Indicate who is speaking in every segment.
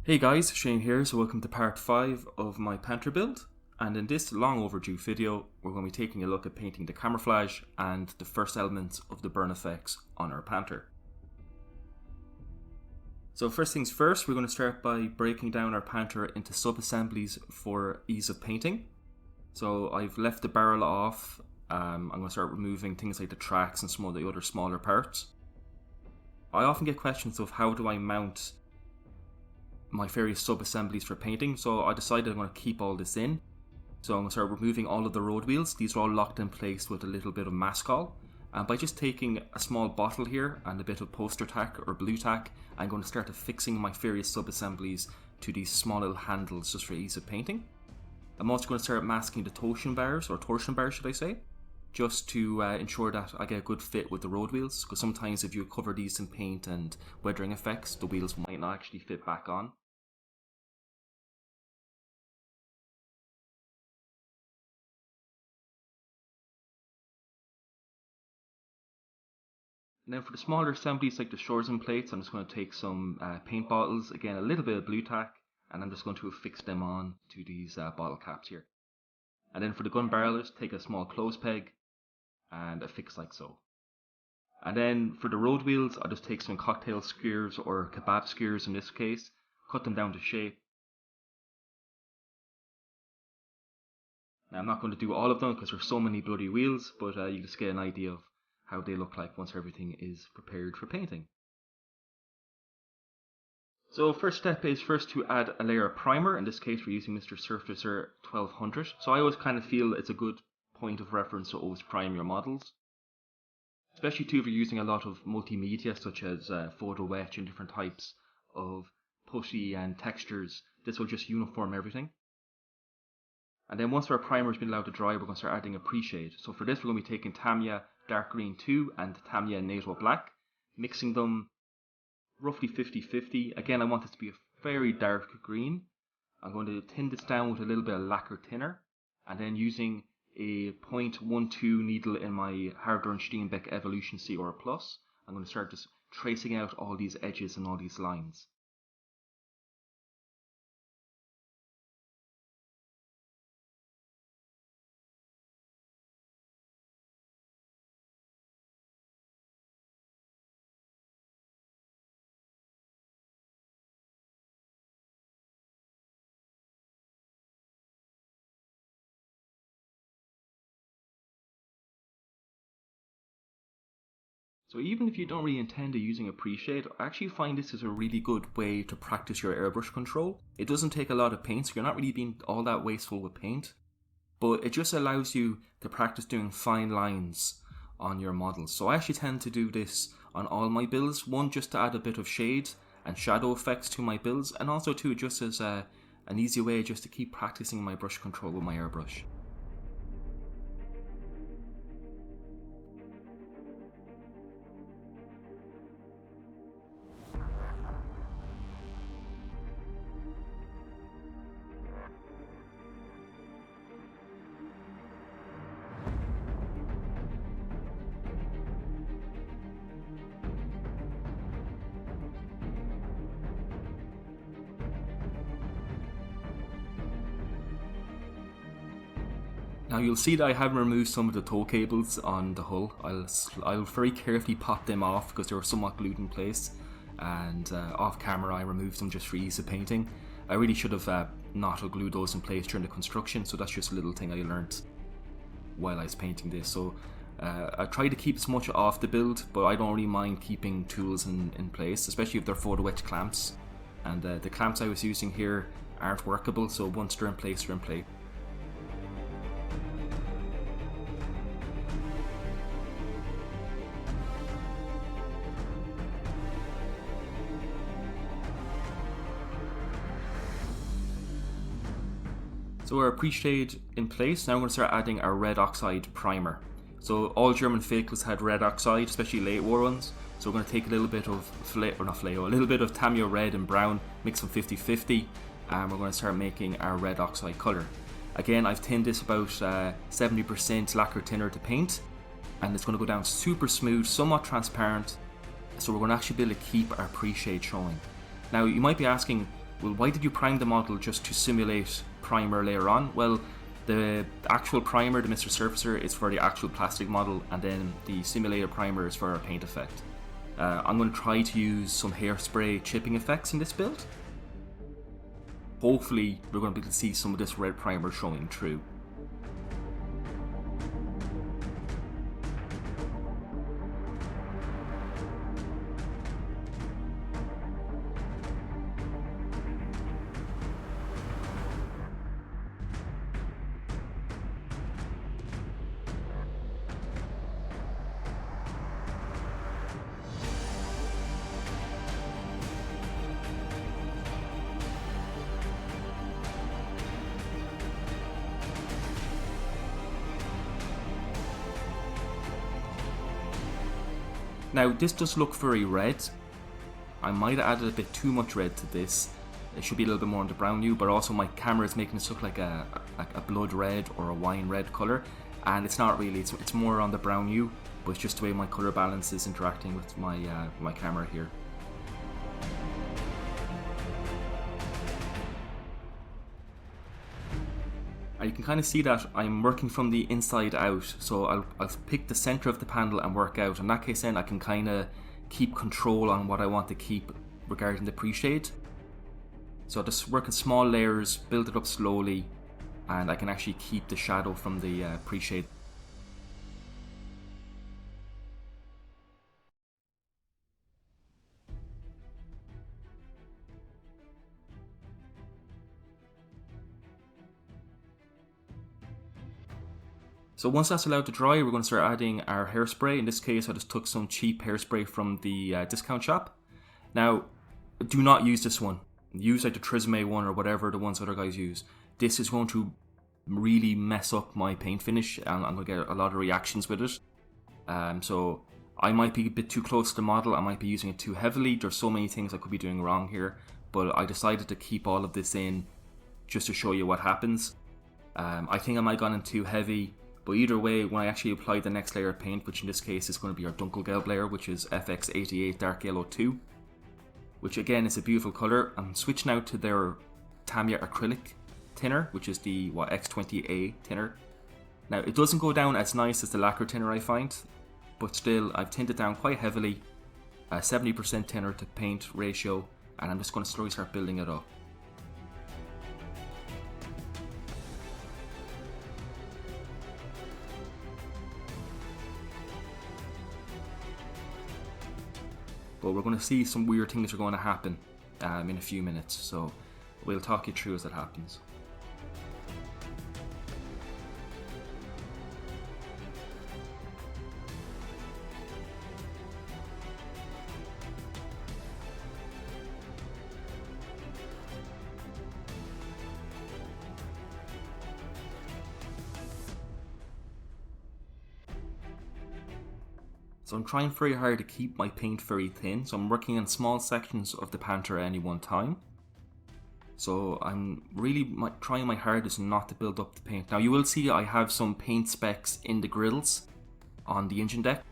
Speaker 1: Hey guys, Shane here, so welcome to part 5 of my Panther build, and in this long overdue video we're going to be taking a look at painting the camouflage and the first elements of the burn effects on our Panther. So first things first, we're going to start by breaking down our Panther into sub-assemblies for ease of painting. So I've left the barrel off. I'm going to start removing things like the tracks and some of the other smaller parts. I often get questions of how do I mount my various sub-assemblies for painting, so I decided I'm going to keep all this in. So I'm going to start removing all of the road wheels. These are all locked in place with a little bit of mascol, and by just taking a small bottle here and a bit of poster tack or blue tack, I'm going to start affixing my various sub-assemblies to these small little handles just for ease of painting. I'm also going to start masking the torsion bars should I say, just to ensure that I get a good fit with the road wheels, because sometimes if you cover these in paint and weathering effects, the wheels might not actually fit back on. And then for the smaller assemblies like the shores and plates, I'm just going to take some paint bottles, again a little bit of blue tack, and I'm just going to affix them on to these bottle caps here. And then for the gun barrels, take a small clothes peg and affix like so. And then for the road wheels, I'll just take some cocktail skewers or kebab skewers in this case, cut them down to shape. Now I'm not going to do all of them because there's so many bloody wheels, but you just get an idea of how they look like once everything is prepared for painting. So first step is first to add a layer of primer. In this case we're using Mr. Surfacer 1200. So I always kind of feel it's a good point of reference to always prime your models. Especially too if you're using a lot of multimedia such as photo etch and different types of putty and textures. This will just uniform everything. And then once our primer has been allowed to dry, we're going to start adding a pre-shade. So for this we're going to be taking Tamiya Dark Green 2 and Tamiya NATO Black, mixing them roughly 50-50. Again, I want this to be a very dark green. I'm going to thin this down with a little bit of lacquer thinner, and then using a 0.12 needle in my Harder & Steenbeck Evolution CR+, I'm going to start just tracing out all these edges and all these lines. So even if you don't really intend to using a pre-shade, I actually find this is a really good way to practice your airbrush control. It doesn't take a lot of paint, so you're not really being all that wasteful with paint, but it just allows you to practice doing fine lines on your models. So I actually tend to do this on all my builds, one just to add a bit of shade and shadow effects to my builds, and also too just as an easy way just to keep practicing my brush control with my airbrush. Now you'll see that I haven't removed some of the tow cables on the hull. I'll very carefully pop them off because they were somewhat glued in place, and off camera I removed them just for ease of painting. I really should have not glued those in place during the construction, so that's just a little thing I learned while I was painting this. So I try to keep as much off the build, but I don't really mind keeping tools in place, especially if they're photo etch clamps. And the clamps I was using here aren't workable, so once they're in place, they're in place. So our pre-shade in place, now we're going to start adding our red oxide primer. So all German vehicles had red oxide, especially late war ones. So we're going to take a little bit of a little bit of Tamiya red and brown, mix them 50-50, and we're going to start making our red oxide colour. Again, I've thinned this about 70% lacquer thinner to paint, and it's going to go down super smooth, somewhat transparent, so we're going to actually be able to keep our pre-shade showing. Now you might be asking, Well, why did you prime the model just to simulate primer later on? Well, the actual primer, the Mr. Surfacer, is for the actual plastic model, and then the simulated primer is for our paint effect. I'm going to try to use some hairspray chipping effects in this build. Hopefully we're going to be able to see some of this red primer showing through. Now this does look very red. I might have added a bit too much red to this. It should be a little bit more on the brown hue, but also my camera is making this look like a blood red or a wine red colour, and it's not really. It's more on the brown hue, but it's just the way my colour balance is interacting with my my camera here. You can kind of see that I'm working from the inside out, so I'll pick the center of the panel and work out. In that case then I can kind of keep control on what I want to keep regarding the pre-shade. So I'll just work in small layers, build it up slowly, and I can actually keep the shadow from the pre-shade. So once that's allowed to dry, we're going to start adding our hairspray. In this case, I just took some cheap hairspray from the discount shop. Now, do not use this one. Use like the Tresemme one or whatever the ones other guys use. This is going to really mess up my paint finish, and I'm going to get a lot of reactions with it. So I might be a bit too close to the model. I might be using it too heavily. There's so many things I could be doing wrong here, but I decided to keep all of this in just to show you what happens. I think I might have gone in too heavy. But either way, when I actually apply the next layer of paint, which in this case is going to be our Dunkelgelb layer, which is FX88 Dark Yellow 2, which again is a beautiful colour. I'm switching out to their Tamiya acrylic thinner, which is the X20A thinner. Now it doesn't go down as nice as the lacquer thinner I find, but still I've thinned it down quite heavily, 70% thinner to paint ratio, and I'm just going to slowly start building it up. But we're going to see some weird things are going to happen in a few minutes, so we'll talk you through as it happens. So I'm trying very hard to keep my paint very thin, so I'm working on small sections of the Panther at any one time. So I'm really trying my hardest not to build up the paint. Now you will see I have some paint specks in the grills on the engine deck.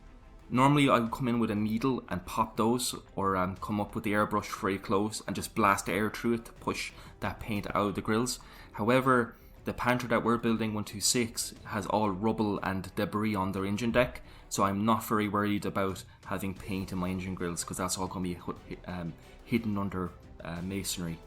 Speaker 1: Normally I would come in with a needle and pop those, or come up with the airbrush very close and just blast air through it to push that paint out of the grills. However, the Panther that we're building 126 has all rubble and debris on their engine deck, so I'm not very worried about having paint in my engine grills because that's all going to be hidden under masonry.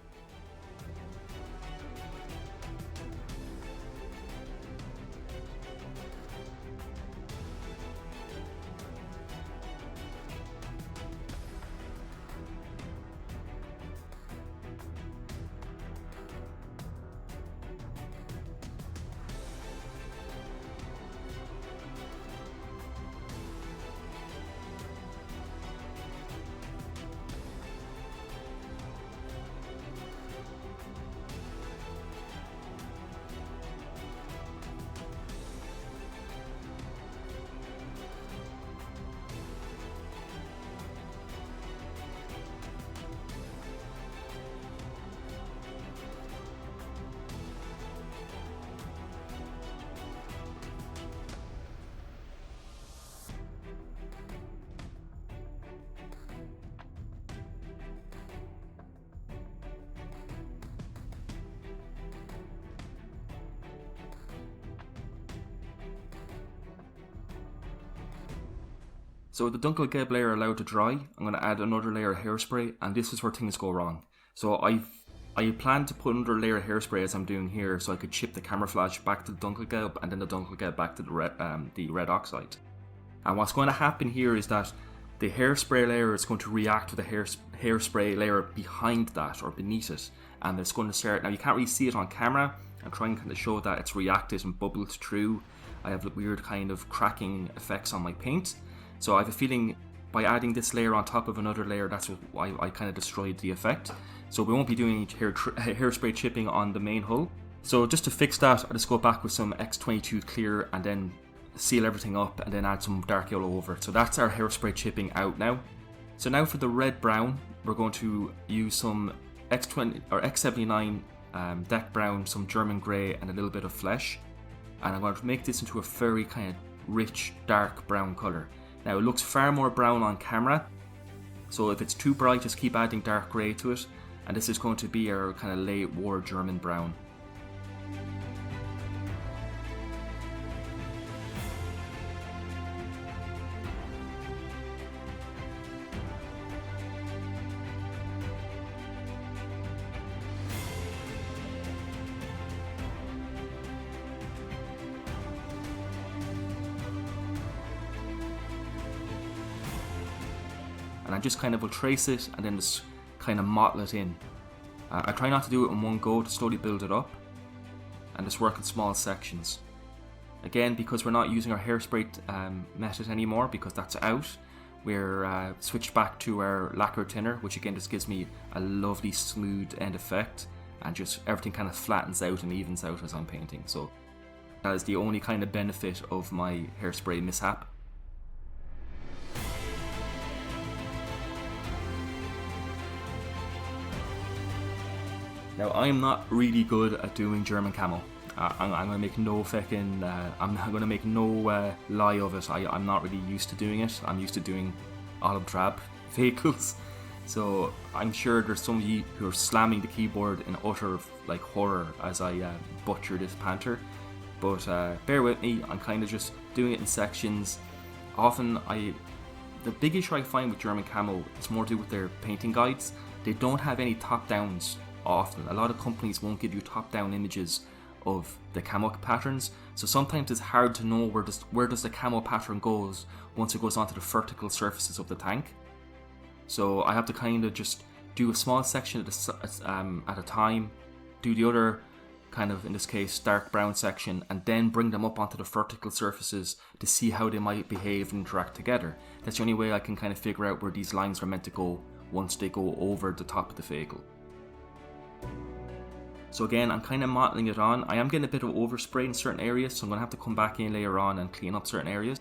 Speaker 1: So with the Dunkelgelb layer allowed to dry, I'm going to add another layer of hairspray, and this is where things go wrong. So I plan to put another layer of hairspray as I'm doing here, so I could chip the camouflage back to the Dunkelgelb and then the Dunkelgelb back to the red oxide. And what's going to happen here is that the hairspray layer is going to react with the hairspray layer behind that or beneath it, and it's going to start. Now you can't really see it on camera. I'm trying to kind of show that it's reacted and bubbled through. I have weird kind of cracking effects on my paint. So I have a feeling by adding this layer on top of another layer, that's why I kind of destroyed the effect. So we won't be doing hairspray chipping on the main hull. So just to fix that, I'll just go back with some X22 clear and then seal everything up and then add some dark yellow over it. So that's our hairspray chipping out now. So now for the red brown, we're going to use some X20 or X79 deck brown, some German grey and a little bit of flesh. And I'm going to make this into a very kind of rich dark brown colour. Now it looks far more brown on camera, so if it's too bright just keep adding dark grey to it, and this is going to be our kind of late war German brown. And I just kind of will trace it and then just kind of model it in. I try not to do it in one go, to slowly build it up and just work in small sections. Again, because we're not using our hairspray method anymore, because that's out, we're switched back to our lacquer thinner, which again just gives me a lovely smooth end effect, and just everything kind of flattens out and evens out as I'm painting. So that is the only kind of benefit of my hairspray mishap. Now I'm not really good at doing German camo. I'm gonna make no fucking. I'm gonna make no lie of it. I'm not really used to doing it. I'm used to doing olive drab vehicles. So I'm sure there's some of you who are slamming the keyboard in utter like horror as I butcher this Panther. But bear with me. I'm kind of just doing it in sections. Often the big issue I find with German camo is more to do with their painting guides. They don't have any top downs. Often a lot of companies won't give you top down images of the camo patterns, so sometimes it's hard to know where does the camo pattern goes once it goes onto the vertical surfaces of the tank. So I have to kind of just do a small section at a time, do the other kind of, in this case, dark brown section, and then bring them up onto the vertical surfaces to see how they might behave and interact together. That's the only way I can kind of figure out where these lines are meant to go once they go over the top of the vehicle. So again, I'm kind of modelling it on. I am getting a bit of overspray in certain areas, so I'm going to have to come back in later on and clean up certain areas.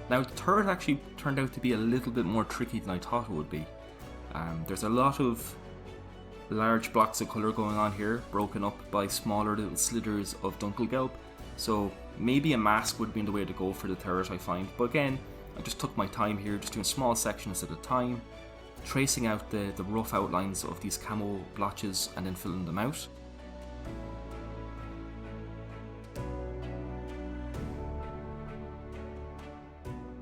Speaker 1: Now the turret actually turned out to be a little bit more tricky than I thought it would be. There's a lot of large blocks of colour going on here, broken up by smaller little slithers of Dunkelgelb. So maybe a mask would have been the way to go for the turret, I find. But again, I just took my time here, just doing small sections at a time, tracing out the rough outlines of these camo blotches and then filling them out.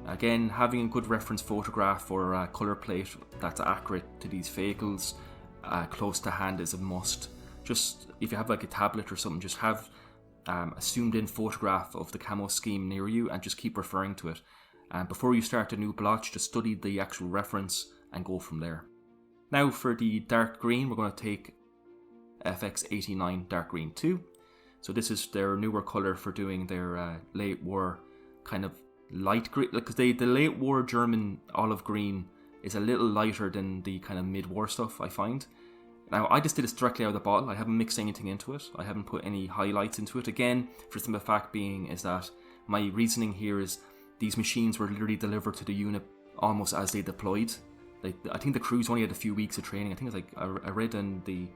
Speaker 1: Again, having a good reference photograph or a colour plate that's accurate to these vehicles close to hand is a must. Just if you have like a tablet or something, just have a zoomed in photograph of the camo scheme near you and just keep referring to it. And before you start a new blotch, just study the actual reference and go from there. Now for the dark green, we're going to take FX89 Dark Green 2. So this is their newer colour for doing their late war kind of light green, because the late war German olive green is a little lighter than the kind of mid-war stuff, I find. Now I just did this directly out of the bottle. I haven't mixed anything into it. I haven't put any highlights into it. Again, for the simple fact being is that my reasoning here is these machines were literally delivered to the unit almost as they deployed. Like, I think the crews only had a few weeks of training. I think it's like I read in the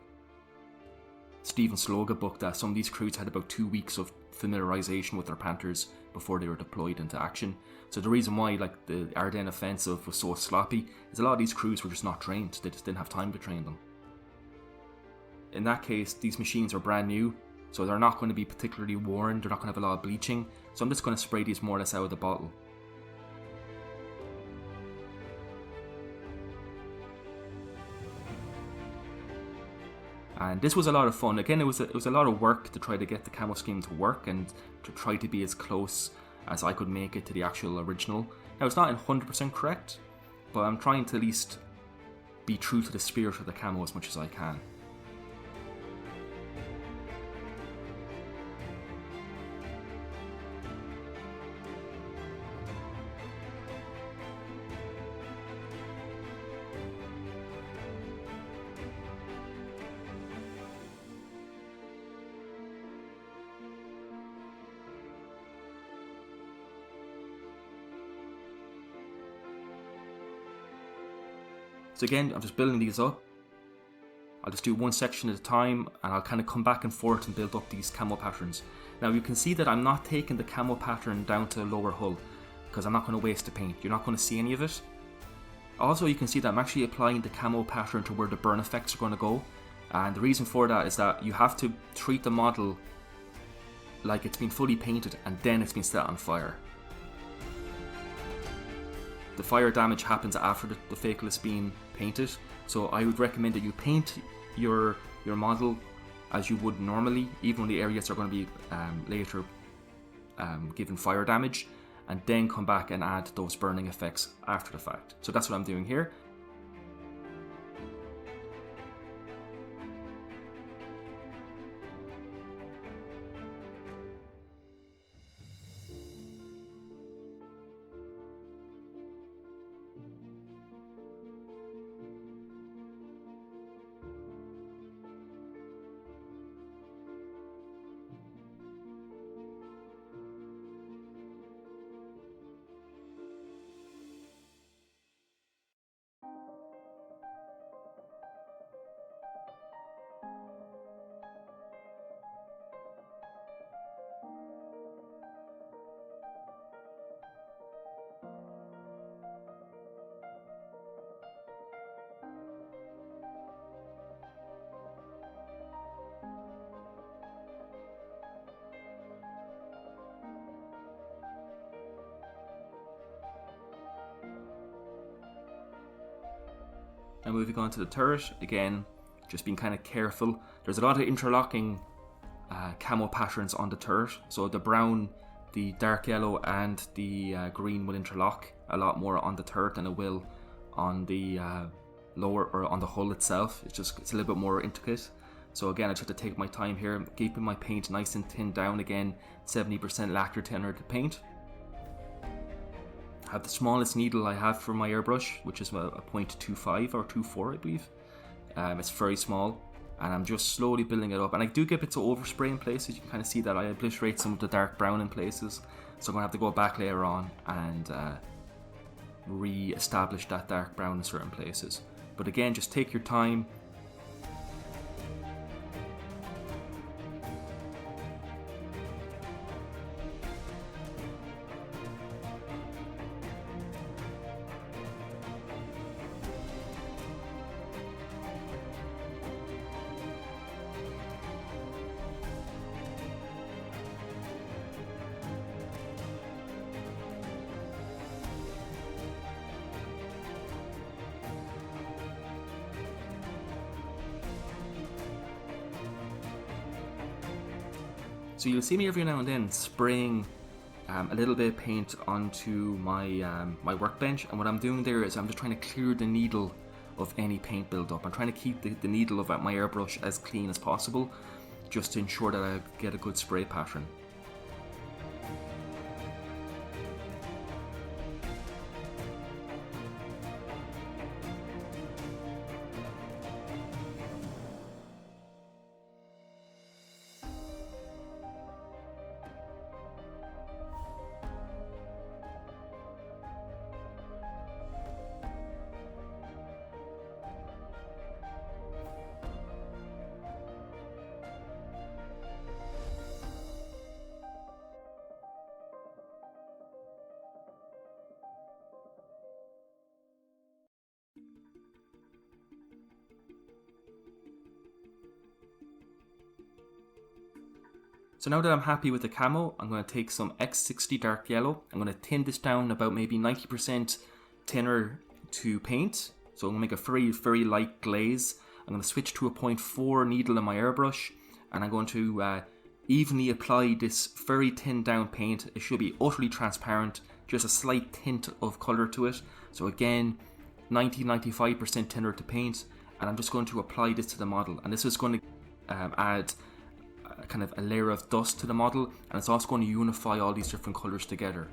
Speaker 1: Steven Sloga book that some of these crews had about 2 weeks of familiarization with their Panthers before they were deployed into action. So the reason why like the Ardennes offensive was so sloppy is a lot of these crews were just not trained. They just didn't have time to train them. In that case, these machines are brand new, so they're not going to be particularly worn. They're not going to have a lot of bleaching. So I'm just going to spray these more or less out of the bottle. And this was a lot of fun. Again, it was a lot of work to try to get the camo scheme to work and to try to be as close as I could make it to the actual original. Now, it's not 100% correct, but I'm trying to at least be true to the spirit of the camo as much as I can. So again, I'm just building these up. I'll just do one section at a time and I'll kind of come back and forth and build up these camo patterns. Now you can see that I'm not taking the camo pattern down to the lower hull because I'm not going to waste the paint. You're not going to see any of it. Also, you can see that I'm actually applying the camo pattern to where the burn effects are going to go. And the reason for that is that you have to treat the model like it's been fully painted and then it's been set on fire. The fire damage happens after the vehicle has been painted, so I would recommend that you paint your model as you would normally, even when the areas are going to be later given fire damage, and then come back and add those burning effects after the fact. So that's what I'm doing here. Now moving on to the turret, again, just being kind of careful. There's a lot of interlocking camo patterns on the turret. So the brown, the dark yellow and the green will interlock a lot more on the turret than it will on the lower or on the hull itself. It's a little bit more intricate. So again, I just have to take my time here, keeping my paint nice and thinned down. Again, 70% lacquer thinner to paint. I have the smallest needle I have for my airbrush, which is a 0.25 or 2.4, I believe. It's very small, and I'm just slowly building it up. And I do get bits of overspray in places. You can kind of see that I obliterate some of the dark brown in places. So I'm going to have to go back later on and re-establish that dark brown in certain places. But again, just take your time. So you'll see me every now and then spraying a little bit of paint onto my workbench, and what I'm doing there is I'm just trying to clear the needle of any paint buildup. I'm trying to keep the needle of my airbrush as clean as possible, just to ensure that I get a good spray pattern. So now that I'm happy with the camo, I'm going to take some X60 dark yellow. I'm going to thin this down about maybe 90% thinner to paint. So I'm going to make a very, very light glaze. I'm going to switch to a 0.4 needle in my airbrush, and I'm going to evenly apply this very thin down paint. It should be utterly transparent, just a slight tint of colour to it. So again, 90-95% thinner to paint, and I'm just going to apply this to the model. And this is going to add kind of a layer of dust to the model, and it's also going to unify all these different colours together.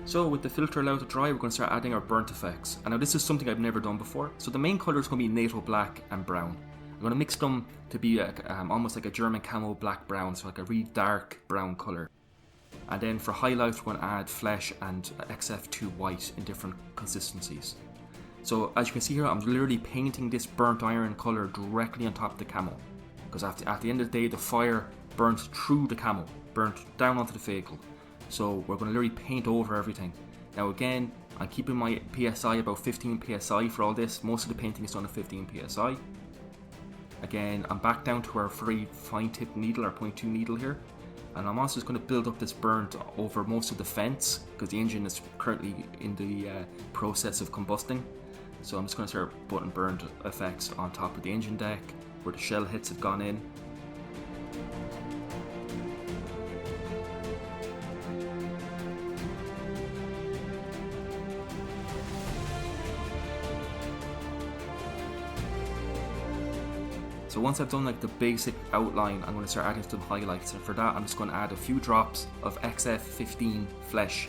Speaker 1: So with the filter allowed to dry, we're going to start adding our burnt effects. And now this is something I've never done before. So the main colour is going to be NATO black and brown. I'm going to mix them to be almost like a German camo black brown, so like a really dark brown colour. And then for highlights, we're going to add flesh and XF2 white in different consistencies. So as you can see here, I'm literally painting this burnt iron colour directly on top of the camo. Because at the end of the day, the fire burnt through the camo, burnt down onto the vehicle. So we're going to literally paint over everything. Now again, I'm keeping my PSI about 15 PSI for all this. Most of the painting is done at 15 PSI. Again, I'm back down to our very fine tip needle, our 0.2 needle here. And I'm also just going to build up this burnt over most of the fence, because the engine is currently in the process of combusting. So I'm just going to start putting burnt effects on top of the engine deck, where the shell hits have gone in. So once I've done like the basic outline, I'm going to start adding some highlights, and for that I'm just going to add a few drops of XF15 flesh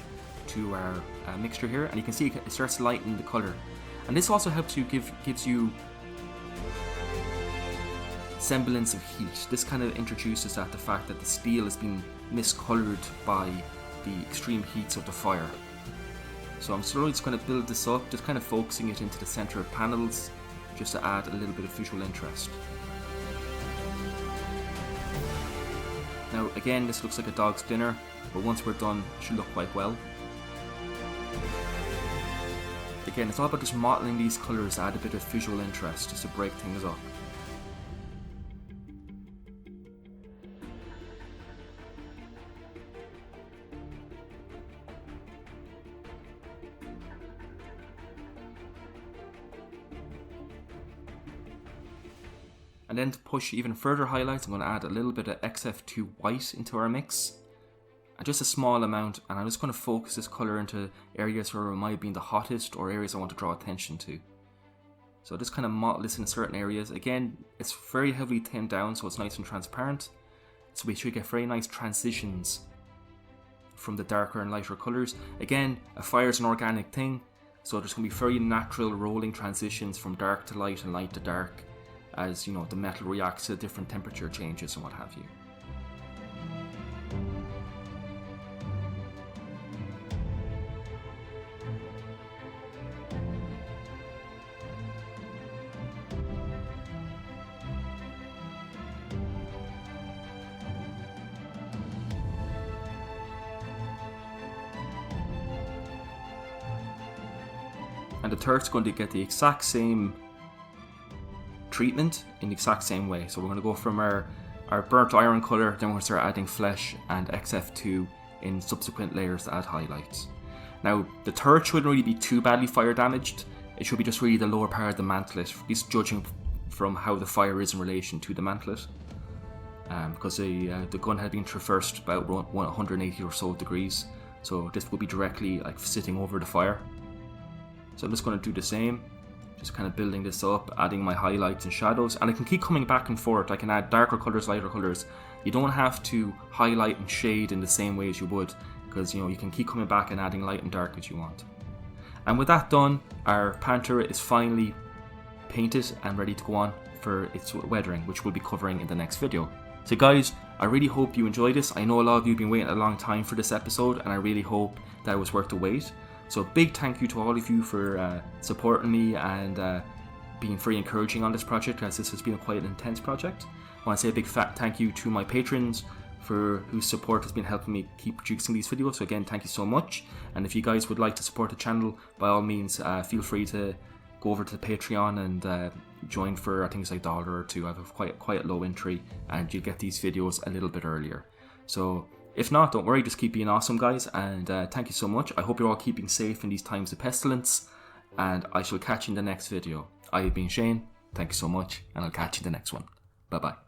Speaker 1: to our mixture here, and you can see it starts lightening the colour. And this also helps you gives you semblance of heat. This kind of introduces the fact that the steel has been miscoloured by the extreme heats of the fire. So I'm slowly just going to build this up, just kind of focusing it into the centre of panels, just to add a little bit of visual interest. Now again, this looks like a dog's dinner, but once we're done, it should look quite well. Again, it's all about just modelling these colours to add a bit of visual interest, just to break things up. And then to push even further highlights, I'm going to add a little bit of XF2 white into our mix. And just a small amount, and I'm just going to focus this colour into areas where it might have been the hottest, or areas I want to draw attention to. So just kind of model this in certain areas. Again, it's very heavily thinned down, so it's nice and transparent. So we should get very nice transitions from the darker and lighter colours. Again, a fire is an organic thing, so there's going to be very natural rolling transitions from dark to light and light to dark, as you know, the metal reacts to different temperature changes and what have you. and the turret's going to get the exact same treatment in the exact same way. So we're going to go from our burnt iron colour, then we're going to start adding flesh and XF2 in subsequent layers to add highlights. Now the turret shouldn't really be too badly fire damaged, it should be just really the lower part of the mantlet, at least judging from how the fire is in relation to the mantlet. Because the gun had been traversed about 180 or so degrees, so this will be directly like sitting over the fire. So I'm just going to do the same, just kind of building this up, adding my highlights and shadows, and I can keep coming back and forth. I can add darker colours, lighter colours. You don't have to highlight and shade in the same way as you would, because you can keep coming back and adding light and dark as you want. And with that done, our Panther is finally painted and ready to go on for its weathering, which we'll be covering in the next video. So guys, I really hope you enjoyed this. I know a lot of you have been waiting a long time for this episode, and I really hope that it was worth the wait. So big thank you to all of you for supporting me and being very encouraging on this project, as this has been quite an intense project. I want to say a big fat thank you to my patrons for whose support has been helping me keep producing these videos. So again, thank you so much. And if you guys would like to support the channel, by all means, feel free to go over to the Patreon and join for I think it's like $1 or $2. I have quite a low entry, and you get these videos a little bit earlier. So if not, don't worry, just keep being awesome, guys, and thank you so much. I hope you're all keeping safe in these times of pestilence, and I shall catch you in the next video. I have been Shane, thank you so much, and I'll catch you in the next one. Bye bye.